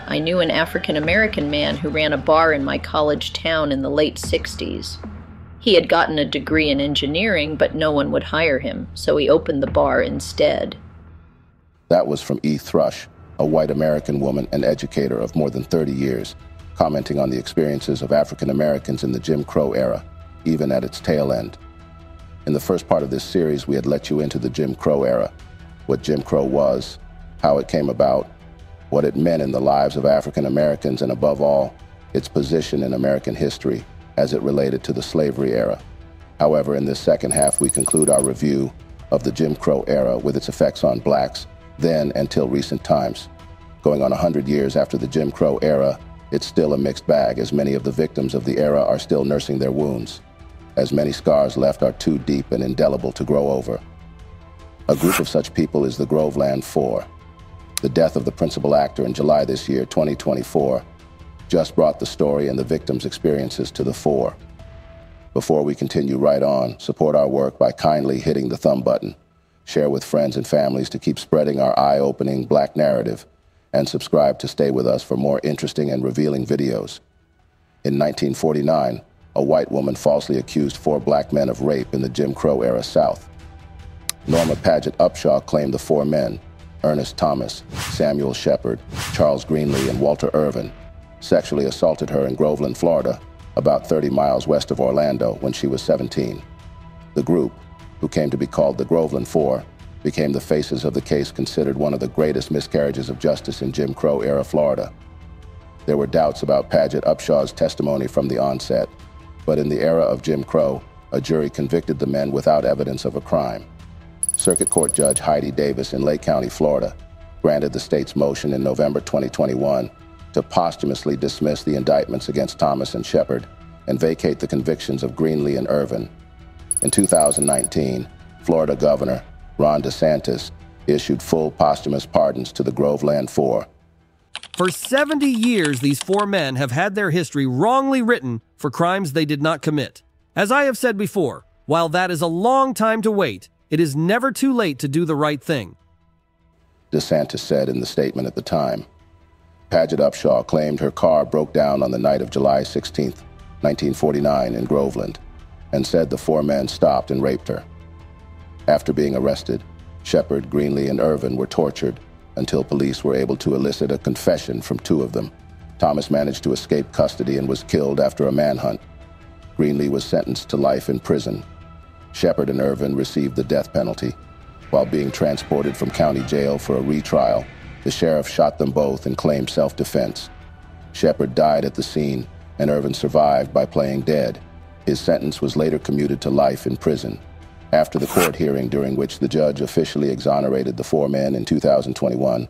I knew an African-American man who ran a bar in my college town in the late 60s. He had gotten a degree in engineering, but no one would hire him, so he opened the bar instead. That was from E. Thrush, a white American woman and educator of more than 30 years, commenting on the experiences of African Americans in the Jim Crow era, even at its tail end. In the first part of this series, we had let you into the Jim Crow era, what Jim Crow was, how it came about, what it meant in the lives of African Americans, and above all, its position in American history as it related to the slavery era. However, in this second half, we conclude our review of the Jim Crow era with its effects on blacks, then until recent times. Going on 100 years after the Jim Crow era, it's still a mixed bag, as many of the victims of the era are still nursing their wounds. As many scars left are too deep and indelible to grow over. A group of such people is the Groveland Four. The death of the principal actor in July this year, 2024, just brought the story and the victims' experiences to the fore. Before we continue right on, support our work by kindly hitting the thumb button, share with friends and families to keep spreading our eye-opening black narrative, and subscribe to stay with us for more interesting and revealing videos. In 1949, a white woman falsely accused 4 black men of rape in the Jim Crow era South. Norma Paget Upshaw claimed the 4 men, Ernest Thomas, Samuel Shepard, Charles Greenlee, and Walter Irvin, sexually assaulted her in Groveland, Florida, about 30 miles west of Orlando when she was 17. The group, who came to be called the Groveland Four, became the faces of the case considered one of the greatest miscarriages of justice in Jim Crow-era Florida. There were doubts about Paget Upshaw's testimony from the onset, but in the era of Jim Crow, a jury convicted the men without evidence of a crime. Circuit Court Judge Heidi Davis in Lake County, Florida, granted the state's motion in November 2021 to posthumously dismiss the indictments against Thomas and Shepard and vacate the convictions of Greenlee and Irvin. In 2019, Florida Governor Ron DeSantis issued full posthumous pardons to the Groveland Four. For 70 years, these 4 men have had their history wrongly written for crimes they did not commit. As I have said before, while that is a long time to wait, it is never too late to do the right thing, DeSantis said in the statement at the time. Paget Upshaw claimed her car broke down on the night of July 16, 1949 in Groveland, and said the 4 men stopped and raped her. After being arrested, Shepard, Greenlee, and Irvin were tortured until police were able to elicit a confession from 2 of them. Thomas managed to escape custody and was killed after a manhunt. Greenlee was sentenced to life in prison. Shepard and Irvin received the death penalty. While being transported from county jail for a retrial, the sheriff shot them both and claimed self-defense. Shepard died at the scene, and Irvin survived by playing dead. His sentence was later commuted to life in prison. After the court hearing during which the judge officially exonerated the 4 men in 2021,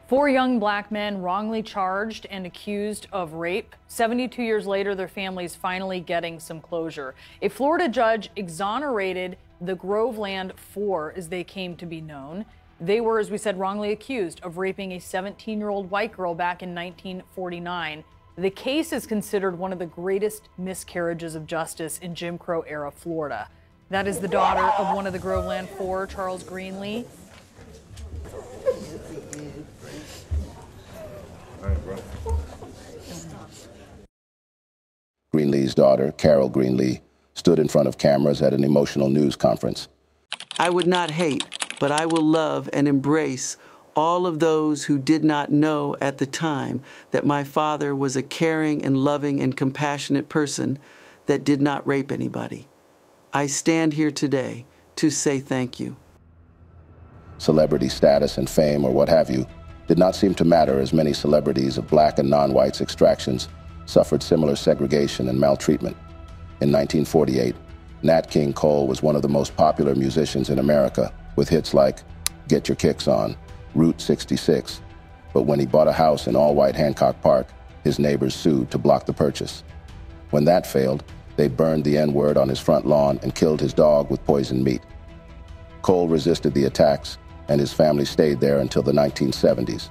4 young black men wrongly charged and accused of rape. 72 years later, their families finally getting some closure. A Florida judge exonerated the Groveland Four, as they came to be known. They were, as we said, wrongly accused of raping a 17-year-old white girl back in 1949. The case is considered one of the greatest miscarriages of justice in Jim Crow-era Florida. That is the daughter of one of the Groveland Four, Charles Greenlee. Greenlee's daughter, Carol Greenlee, stood in front of cameras at an emotional news conference. I would not hate, but I will love and embrace all of those who did not know at the time that my father was a caring and loving and compassionate person that did not rape anybody. I stand here today to say thank you. Celebrity status and fame, or what have you, did not seem to matter, as many celebrities of black and non-whites extractions suffered similar segregation and maltreatment. In 1948, Nat King Cole was one of the most popular musicians in America, with hits like Get Your Kicks On, Route 66. But when he bought a house in all-white Hancock Park, his neighbors sued to block the purchase. When that failed, they burned the N-word on his front lawn and killed his dog with poisoned meat. Cole resisted the attacks, and his family stayed there until the 1970s.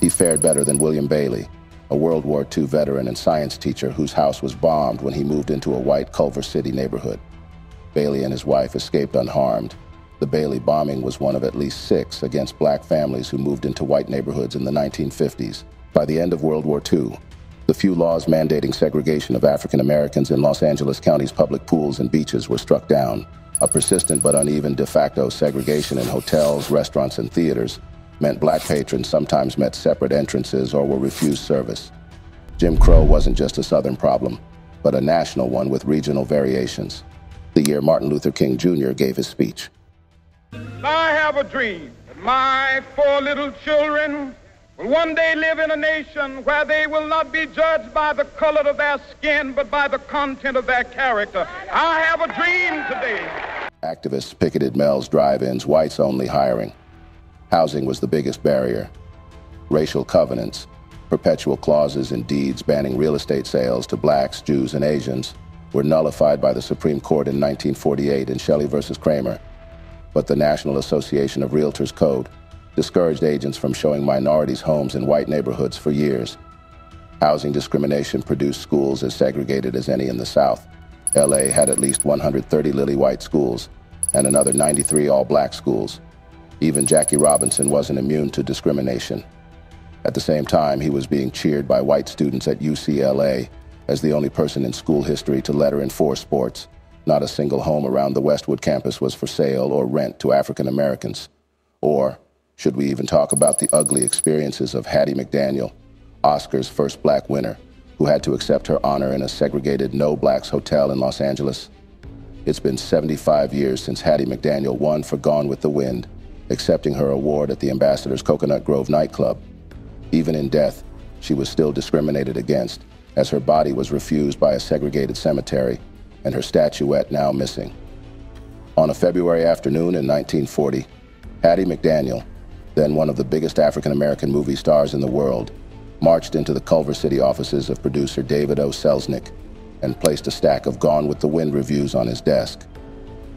He fared better than William Bailey, a World War II veteran and science teacher whose house was bombed when he moved into a white Culver City neighborhood. Bailey and his wife escaped unharmed. The Bailey bombing was one of at least 6 against black families who moved into white neighborhoods in the 1950s. By the end of World War II, the few laws mandating segregation of African Americans in Los Angeles County's public pools and beaches were struck down. A persistent but uneven de facto segregation in hotels, restaurants, and theaters meant black patrons sometimes met separate entrances or were refused service. Jim Crow wasn't just a Southern problem, but a national one with regional variations. The year Martin Luther King Jr. gave his speech. I have a dream that my 4 little children will one day live in a nation where they will not be judged by the color of their skin, but by the content of their character. I have a dream today. Activists picketed Mel's drive-ins, whites-only hiring. Housing was the biggest barrier. Racial covenants, perpetual clauses in deeds banning real estate sales to blacks, Jews, and Asians were nullified by the Supreme Court in 1948 in Shelley versus Kramer. But the National Association of Realtors Code discouraged agents from showing minorities homes in white neighborhoods for years. Housing discrimination produced schools as segregated as any in the South. LA had at least 130 lily-white schools and another 93 all-black schools. Even Jackie Robinson wasn't immune to discrimination. At the same time, he was being cheered by white students at UCLA as the only person in school history to letter in 4 sports. Not a single home around the Westwood campus was for sale or rent to African Americans. Or should we even talk about the ugly experiences of Hattie McDaniel, Oscar's first black winner, who had to accept her honor in a segregated no-blacks hotel in Los Angeles? It's been 75 years since Hattie McDaniel won for Gone with the Wind, accepting her award at the Ambassador's Coconut Grove nightclub. Even in death, she was still discriminated against, as her body was refused by a segregated cemetery and her statuette now missing. On a February afternoon in 1940, Hattie McDaniel, then one of the biggest African-American movie stars in the world, marched into the Culver City offices of producer David O. Selznick and placed a stack of Gone with the Wind reviews on his desk.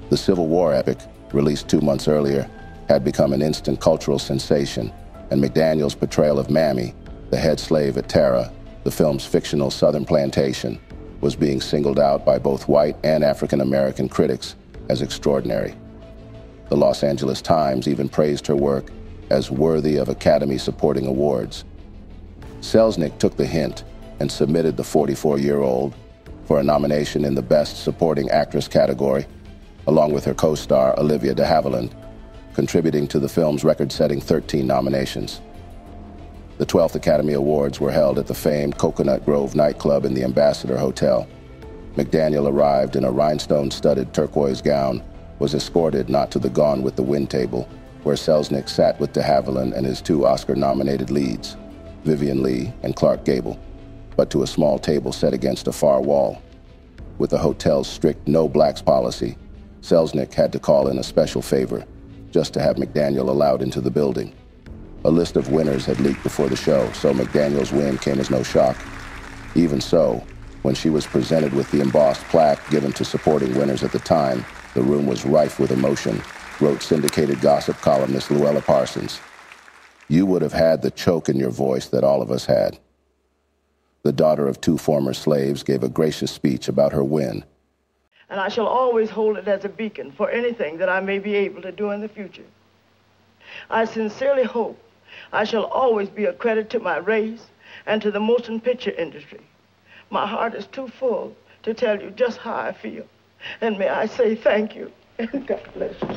The Civil War epic, released 2 months earlier, had become an instant cultural sensation, and McDaniel's portrayal of Mammy, the head slave at Tara, the film's fictional Southern plantation, was being singled out by both white and African-American critics as extraordinary. The Los Angeles Times even praised her work as worthy of Academy supporting awards. Selznick took the hint and submitted the 44-year-old for a nomination in the Best Supporting Actress category, along with her co-star Olivia de Havilland, contributing to the film's record-setting 13 nominations. The 12th Academy Awards were held at the famed Coconut Grove nightclub in the Ambassador Hotel. McDaniel arrived in a rhinestone-studded turquoise gown, was escorted not to the Gone with the Wind table, where Selznick sat with de Havilland and his 2 Oscar-nominated leads, Vivian Leigh and Clark Gable, but to a small table set against a far wall. With the hotel's strict no-blacks policy, Selznick had to call in a special favor, just to have McDaniel allowed into the building. A list of winners had leaked before the show, so McDaniel's win came as no shock. Even so, when she was presented with the embossed plaque given to supporting winners at the time, the room was rife with emotion, wrote syndicated gossip columnist Luella Parsons. You would have had the choke in your voice that all of us had. The daughter of 2 former slaves gave a gracious speech about her win. And I shall always hold it as a beacon for anything that I may be able to do in the future. I sincerely hope I shall always be a credit to my race and to the motion picture industry. My heart is too full to tell you just how I feel. And may I say thank you, and God bless you.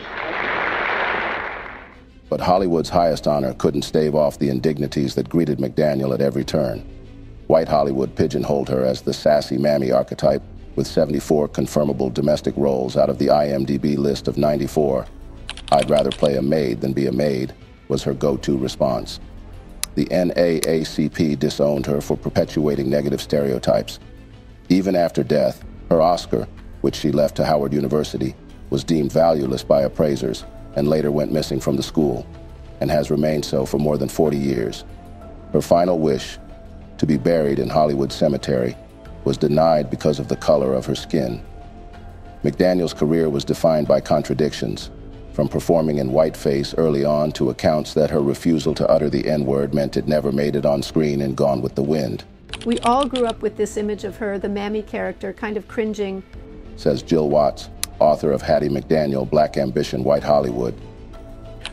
But Hollywood's highest honor couldn't stave off the indignities that greeted McDaniel at every turn. White Hollywood pigeonholed her as the sassy Mammy archetype, with 74 confirmable domestic roles out of the IMDb list of 94. I'd rather play a maid than be a maid, was her go-to response. The NAACP disowned her for perpetuating negative stereotypes. Even after death, her Oscar, which she left to Howard University, was deemed valueless by appraisers and later went missing from the school, and has remained so for more than 40 years. Her final wish, to be buried in Hollywood Cemetery, was denied because of the color of her skin. McDaniel's career was defined by contradictions, from performing in whiteface early on to accounts that her refusal to utter the N-word meant it never made it on screen in Gone with the Wind. We all grew up with this image of her, the Mammy character, kind of cringing, says Jill Watts, author of Hattie McDaniel, Black Ambition, White Hollywood.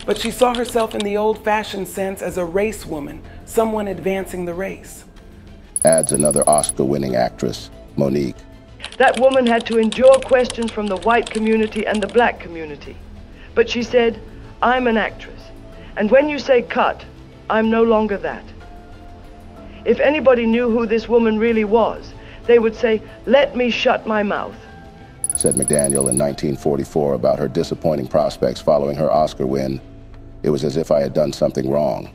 but she saw herself in the old-fashioned sense as a race woman, someone advancing the race. Adds another Oscar-winning actress, Monique. That woman had to endure questions from the white community and the black community. But she said, I'm an actress. And when you say cut, I'm no longer that. If anybody knew who this woman really was, they would say, let me shut my mouth. Said McDaniel in 1944 about her disappointing prospects following her Oscar win. It was as if I had done something wrong.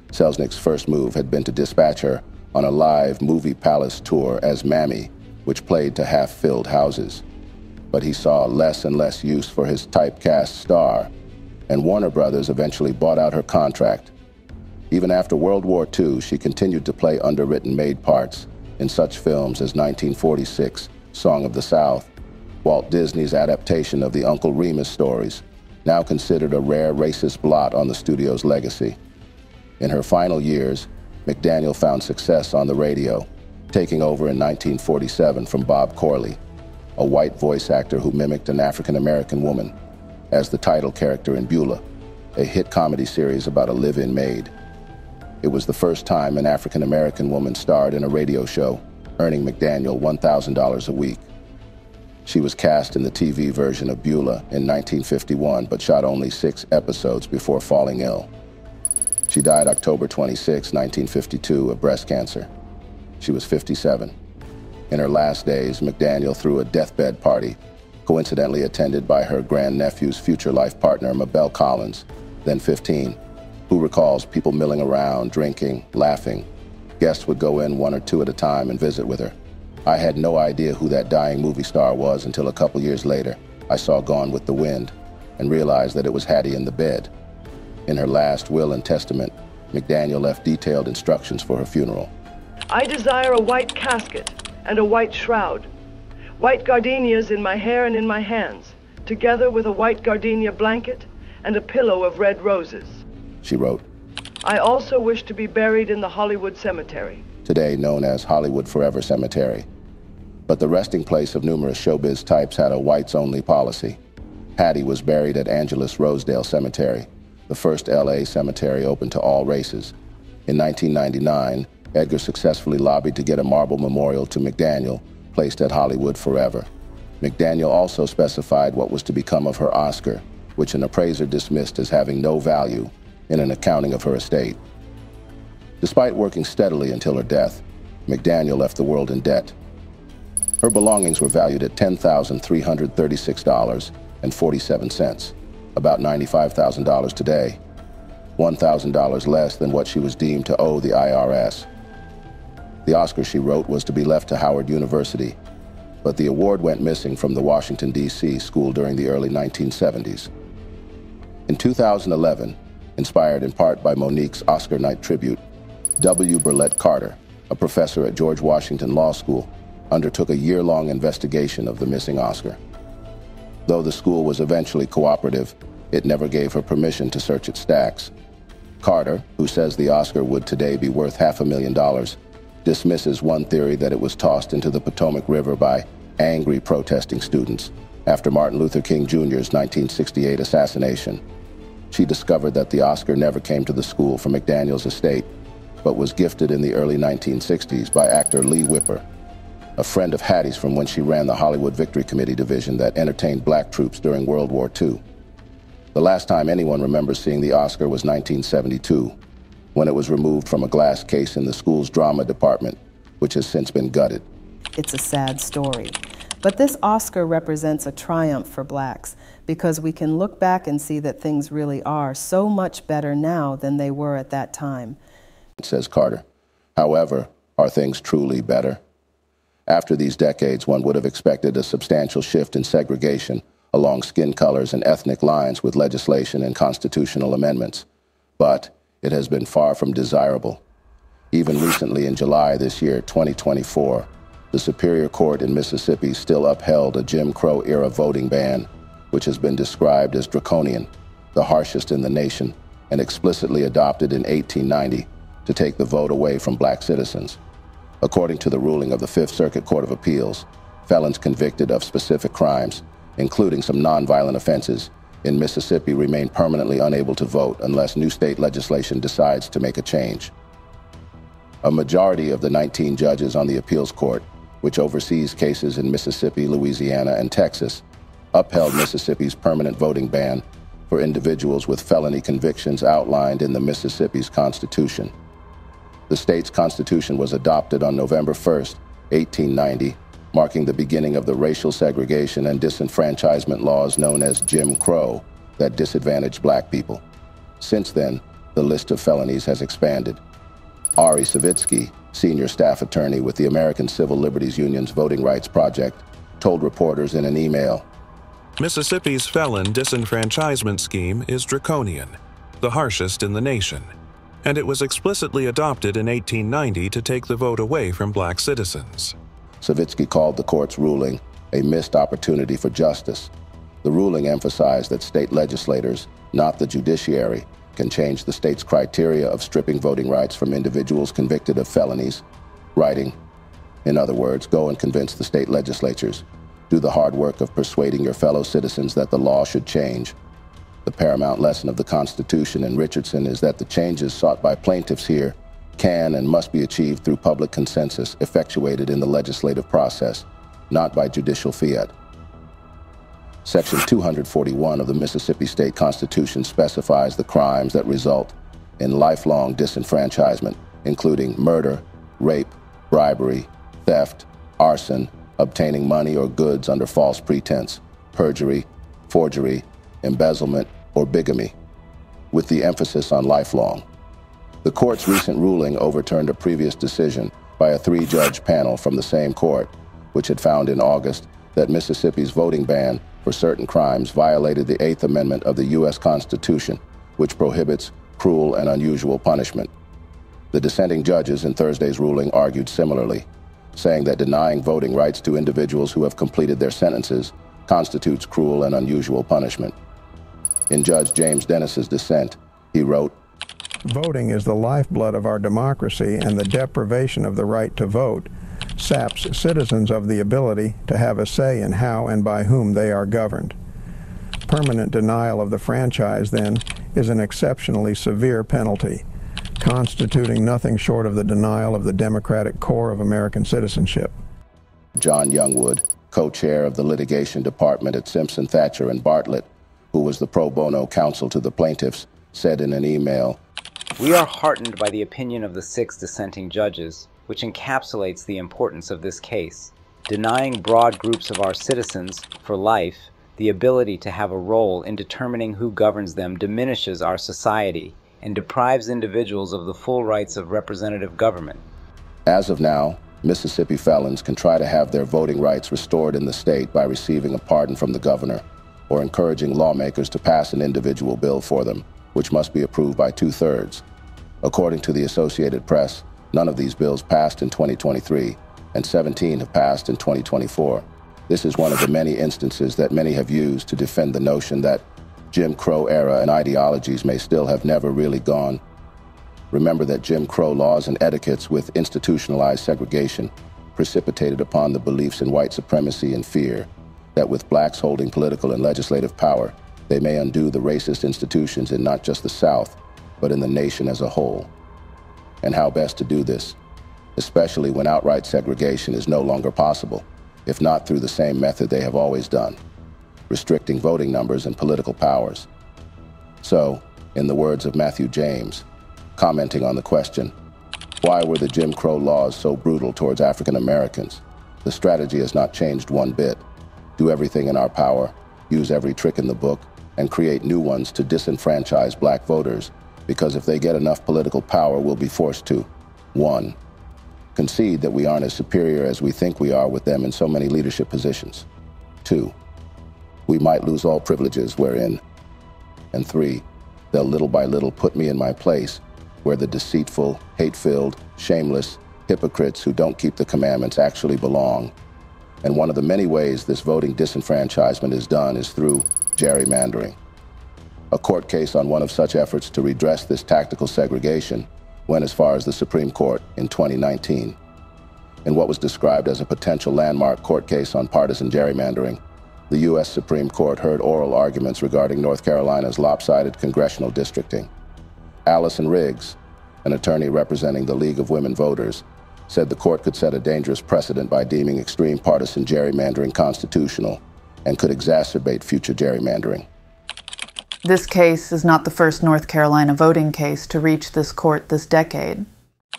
Selznick's first move had been to dispatch her on a live movie palace tour as Mammy, which played to half-filled houses. But he saw less and less use for his typecast star, and Warner Brothers eventually bought out her contract. Even after World War II, she continued to play underwritten maid parts in such films as 1946, Song of the South, Walt Disney's adaptation of the Uncle Remus stories, now considered a rare racist blot on the studio's legacy. In her final years, McDaniel found success on the radio, taking over in 1947 from Bob Corley, a white voice actor who mimicked an African-American woman, as the title character in Beulah, a hit comedy series about a live-in maid. It was the first time an African-American woman starred in a radio show, earning McDaniel $1,000 a week. She was cast in the TV version of Beulah in 1951, but shot only 6 episodes before falling ill. She died October 26, 1952, of breast cancer. She was 57. In her last days, McDaniel threw a deathbed party, coincidentally attended by her grandnephew's future life partner, Mabel Collins, then 15, who recalls people milling around, drinking, laughing. Guests would go in 1 or 2 at a time and visit with her. I had no idea who that dying movie star was until a couple years later. I saw Gone with the Wind and realized that it was Hattie in the bed. In her last will and testament, McDaniel left detailed instructions for her funeral. I desire a white casket and a white shroud, white gardenias in my hair and in my hands, together with a white gardenia blanket and a pillow of red roses. She wrote, I also wish to be buried in the Hollywood Cemetery, today known as Hollywood Forever Cemetery. But the resting place of numerous showbiz types had a whites-only policy. Hattie was buried at Angelus Rosedale Cemetery, the first LA cemetery open to all races. In 1999, Edgar successfully lobbied to get a marble memorial to McDaniel, placed at Hollywood Forever. McDaniel also specified what was to become of her Oscar, which an appraiser dismissed as having no value in an accounting of her estate. Despite working steadily until her death, McDaniel left the world in debt. Her belongings were valued at $10,336.47, about $95,000 today, $1,000 less than what she was deemed to owe the IRS. The Oscar she wrote was to be left to Howard University, but the award went missing from the Washington, D.C. school during the early 1970s. In 2011, inspired in part by Monique's Oscar night tribute, W. Burlett Carter, a professor at George Washington Law School, undertook a year-long investigation of the missing Oscar. Though the school was eventually cooperative, it never gave her permission to search its stacks. Carter, who says the Oscar would today be worth $500,000, dismisses one theory that it was tossed into the Potomac River by angry protesting students after Martin Luther King Jr.'s 1968 assassination. She discovered that the Oscar never came to the school from McDaniel's estate, but was gifted in the early 1960s by actor Lee Whipper, a friend of Hattie's from when she ran the Hollywood Victory Committee division that entertained black troops during World War II. The last time anyone remembers seeing the Oscar was 1972, when it was removed from a glass case in the school's drama department, which has since been gutted. It's a sad story, but this Oscar represents a triumph for blacks because we can look back and see that things really are so much better now than they were at that time. Says Carter. However, are things truly better? After these decades, one would have expected a substantial shift in segregation along skin colors and ethnic lines with legislation and constitutional amendments. But it has been far from desirable. Even recently, in July this year, 2024, the Superior Court in Mississippi still upheld a Jim Crow-era voting ban, which has been described as draconian, the harshest in the nation, and explicitly adopted in 1890 to take the vote away from black citizens. According to the ruling of the Fifth Circuit Court of Appeals, felons convicted of specific crimes, including some nonviolent offenses, in Mississippi remain permanently unable to vote unless new state legislation decides to make a change. A majority of the 19 judges on the appeals court, which oversees cases in Mississippi, Louisiana, and Texas, upheld Mississippi's permanent voting ban for individuals with felony convictions outlined in the Mississippi's Constitution. The state's constitution was adopted on November 1st, 1890, marking the beginning of the racial segregation and disenfranchisement laws known as Jim Crow that disadvantaged black people. Since then, the list of felonies has expanded. Ari Savitsky, senior staff attorney with the American Civil Liberties Union's Voting Rights Project, told reporters in an email, Mississippi's felon disenfranchisement scheme is draconian, the harshest in the nation, and it was explicitly adopted in 1890 to take the vote away from black citizens. Savitsky called the court's ruling a missed opportunity for justice. The ruling emphasized that state legislators, not the judiciary, can change the state's criteria of stripping voting rights from individuals convicted of felonies, writing, in other words, go and convince the state legislatures. Do the hard work of persuading your fellow citizens that the law should change. The paramount lesson of the Constitution in Richardson is that the changes sought by plaintiffs here can and must be achieved through public consensus effectuated in the legislative process, not by judicial fiat. Section 241 of the Mississippi State Constitution specifies the crimes that result in lifelong disenfranchisement, including murder, rape, bribery, theft, arson, obtaining money or goods under false pretense, perjury, forgery, embezzlement, or bigamy, with the emphasis on lifelong. The court's recent ruling overturned a previous decision by a 3-judge panel from the same court, which had found in August that Mississippi's voting ban for certain crimes violated the 8th Amendment of the U.S. Constitution, which prohibits cruel and unusual punishment. The dissenting judges in Thursday's ruling argued similarly, saying that denying voting rights to individuals who have completed their sentences constitutes cruel and unusual punishment. In Judge James Dennis's dissent, he wrote, Voting is the lifeblood of our democracy, and the deprivation of the right to vote saps citizens of the ability to have a say in how and by whom they are governed. Permanent denial of the franchise, then, is an exceptionally severe penalty, constituting nothing short of the denial of the democratic core of American citizenship. John Youngwood, co-chair of the litigation department at Simpson, Thacher, and Bartlett, who was the pro bono counsel to the plaintiffs, said in an email, We are heartened by the opinion of the 6 dissenting judges, which encapsulates the importance of this case. Denying broad groups of our citizens, for life, the ability to have a role in determining who governs them diminishes our society and deprives individuals of the full rights of representative government. As of now, Mississippi felons can try to have their voting rights restored in the state by receiving a pardon from the governor or encouraging lawmakers to pass an individual bill for them, which must be approved by 2/3. According to the Associated Press, none of these bills passed in 2023, and 17 have passed in 2024. This is one of the many instances that many have used to defend the notion that Jim Crow era and ideologies may still have never really gone. Remember that Jim Crow laws and etiquettes with institutionalized segregation precipitated upon the beliefs in white supremacy and fear that with blacks holding political and legislative power, they may undo the racist institutions in not just the South, but in the nation as a whole. And how best to do this, especially when outright segregation is no longer possible, if not through the same method they have always done, restricting voting numbers and political powers. So, in the words of Matthew James, commenting on the question, why were the Jim Crow laws so brutal towards African Americans? The strategy has not changed one bit. Do everything in our power, use every trick in the book, and create new ones to disenfranchise black voters, because if they get enough political power, we'll be forced to 1. Concede that we aren't as superior as we think we are with them in so many leadership positions. 2. We might lose all privileges we're in. And 3. They'll little by little put me in my place, where the deceitful, hate-filled, shameless hypocrites who don't keep the commandments actually belong. And one of the many ways this voting disenfranchisement is done is through gerrymandering. A court case on one of such efforts to redress this tactical segregation went as far as the Supreme Court in 2019. In what was described as a potential landmark court case on partisan gerrymandering, the U.S. Supreme Court heard oral arguments regarding North Carolina's lopsided congressional districting. Allison Riggs, an attorney representing the League of Women Voters, said the court could set a dangerous precedent by deeming extreme partisan gerrymandering constitutional and could exacerbate future gerrymandering. This case is not the first North Carolina voting case to reach this court this decade,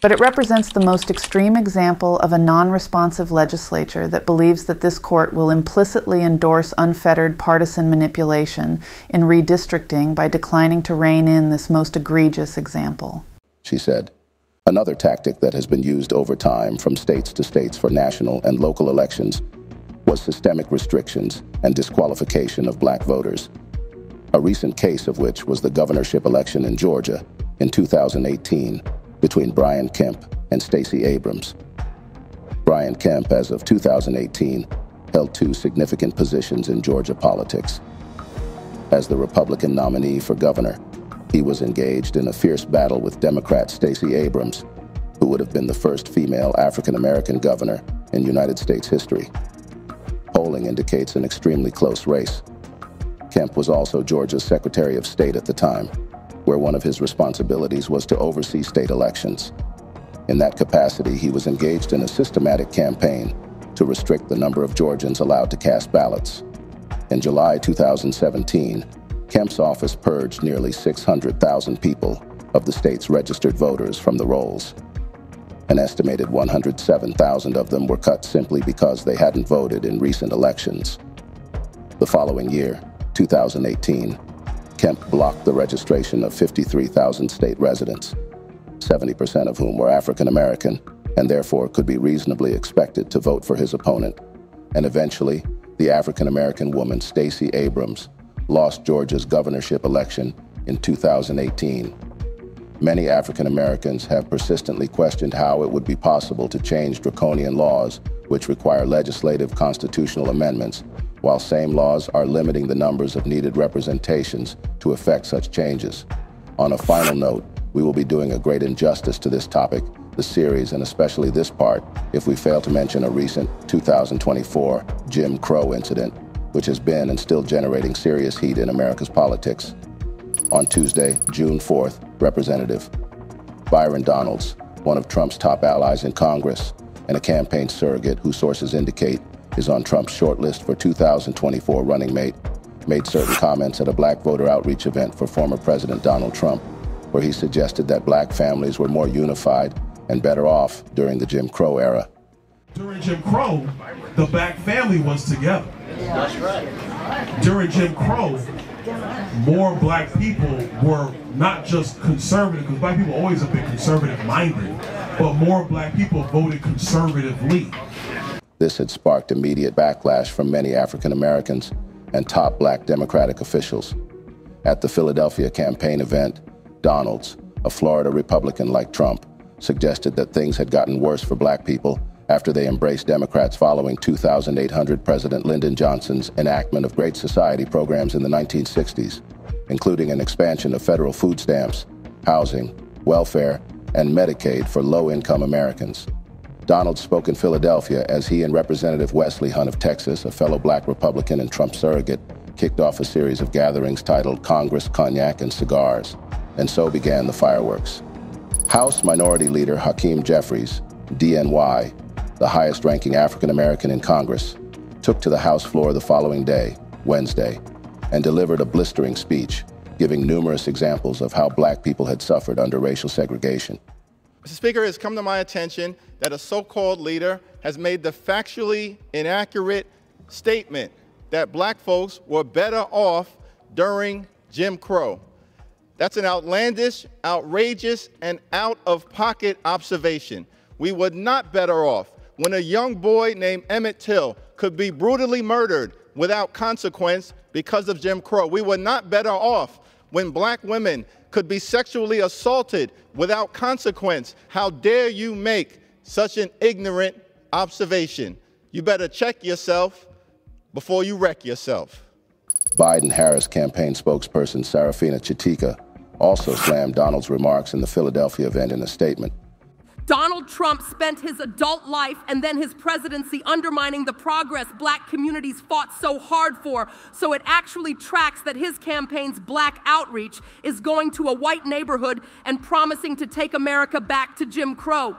but it represents the most extreme example of a non-responsive legislature that believes that this court will implicitly endorse unfettered partisan manipulation in redistricting by declining to rein in this most egregious example. She said, another tactic that has been used over time from states to states for national and local elections was systemic restrictions and disqualification of black voters. A recent case of which was the governorship election in Georgia in 2018 between Brian Kemp and Stacey Abrams. Brian Kemp, as of 2018, held two significant positions in Georgia politics. As the Republican nominee for governor, he was engaged in a fierce battle with Democrat Stacey Abrams, who would have been the first female African-American governor in United States history. Polling indicates an extremely close race. Kemp was also Georgia's Secretary of State at the time, where one of his responsibilities was to oversee state elections. In that capacity, he was engaged in a systematic campaign to restrict the number of Georgians allowed to cast ballots. In July 2017, Kemp's office purged nearly 600,000 people of the state's registered voters from the rolls. An estimated 107,000 of them were cut simply because they hadn't voted in recent elections. The following year, 2018, Kemp blocked the registration of 53,000 state residents, 70% of whom were African American and therefore could be reasonably expected to vote for his opponent. And eventually, the African American woman Stacey Abrams lost Georgia's governorship election in 2018. Many African Americans have persistently questioned how it would be possible to change draconian laws which require legislative constitutional amendments, while same laws are limiting the numbers of needed representations to effect such changes. On a final note, we will be doing a great injustice to this topic, the series, and especially this part, if we fail to mention a recent 2024 Jim Crow incident, which has been and still generating serious heat in America's politics. On Tuesday, June 4th, Representative Byron Donalds, one of Trump's top allies in Congress and a campaign surrogate whose sources indicate is on Trump's shortlist for 2024 running mate, made certain comments at a black voter outreach event for former President Donald Trump, where he suggested that black families were more unified and better off during the Jim Crow era. During Jim Crow, the black family was together. That's right. During Jim Crow, more black people were not just conservative, because black people always have been conservative-minded, but more black people voted conservatively. This had sparked immediate backlash from many African Americans and top black Democratic officials. At the Philadelphia campaign event, Donalds, a Florida Republican like Trump, suggested that things had gotten worse for black people after they embraced Democrats following 2800 President Lyndon Johnson's enactment of Great Society programs in the 1960s, including an expansion of federal food stamps, housing, welfare, and Medicaid for low-income Americans. Donald spoke in Philadelphia as he and Representative Wesley Hunt of Texas, a fellow black Republican and Trump surrogate, kicked off a series of gatherings titled Congress, Cognac, and Cigars, and so began the fireworks. House Minority Leader Hakeem Jeffries, DNY, the highest-ranking African-American in Congress, took to the House floor the following day, Wednesday, and delivered a blistering speech, giving numerous examples of how black people had suffered under racial segregation. Mr. Speaker, it has come to my attention that a so-called leader has made the factually inaccurate statement that black folks were better off during Jim Crow. That's an outlandish, outrageous, and out-of-pocket observation. We were not better off when a young boy named Emmett Till could be brutally murdered without consequence because of Jim Crow. We were not better off when black women could be sexually assaulted without consequence. How dare you make such an ignorant observation? You better check yourself before you wreck yourself. Biden-Harris campaign spokesperson Sarafina Chitika also slammed Donald's remarks in the Philadelphia event in a statement. Donald Trump spent his adult life and then his presidency undermining the progress black communities fought so hard for, so it actually tracks that his campaign's black outreach is going to a white neighborhood and promising to take America back to Jim Crow.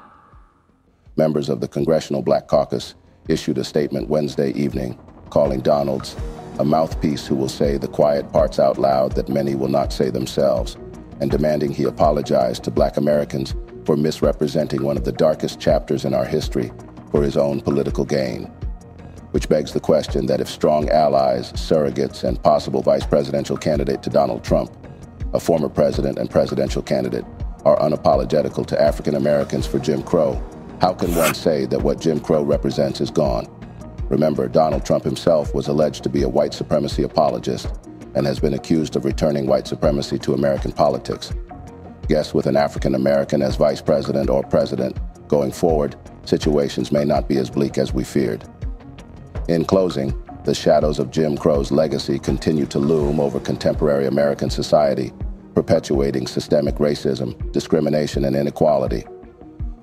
Members of the Congressional Black Caucus issued a statement Wednesday evening calling Donalds a mouthpiece who will say the quiet parts out loud that many will not say themselves, and demanding he apologize to black Americans for misrepresenting one of the darkest chapters in our history for his own political gain. Which begs the question that if strong allies, surrogates, and possible vice presidential candidate to Donald Trump, a former president and presidential candidate, are unapologetical to African Americans for Jim Crow, how can one say that what Jim Crow represents is gone? Remember, Donald Trump himself was alleged to be a white supremacy apologist and has been accused of returning white supremacy to American politics. Guess with an African American as vice president or president, going forward, situations may not be as bleak as we feared. In closing, the shadows of Jim Crow's legacy continue to loom over contemporary American society, perpetuating systemic racism, discrimination, and inequality.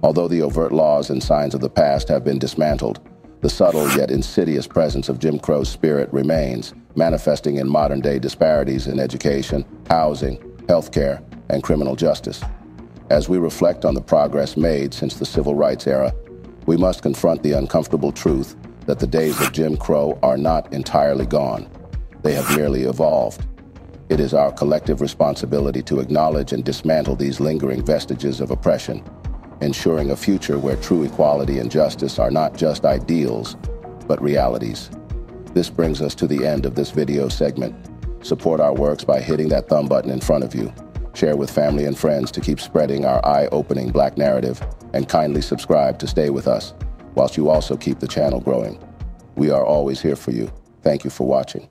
Although the overt laws and signs of the past have been dismantled, the subtle yet insidious presence of Jim Crow's spirit remains, manifesting in modern-day disparities in education, housing, healthcare, and criminal justice. As we reflect on the progress made since the civil rights era, we must confront the uncomfortable truth that the days of Jim Crow are not entirely gone. They have merely evolved. It is our collective responsibility to acknowledge and dismantle these lingering vestiges of oppression, ensuring a future where true equality and justice are not just ideals, but realities. This brings us to the end of this video segment. Support our works by hitting that thumb button in front of you. Share with family and friends to keep spreading our eye-opening black narrative, and kindly subscribe to stay with us, whilst you also keep the channel growing. We are always here for you. Thank you for watching.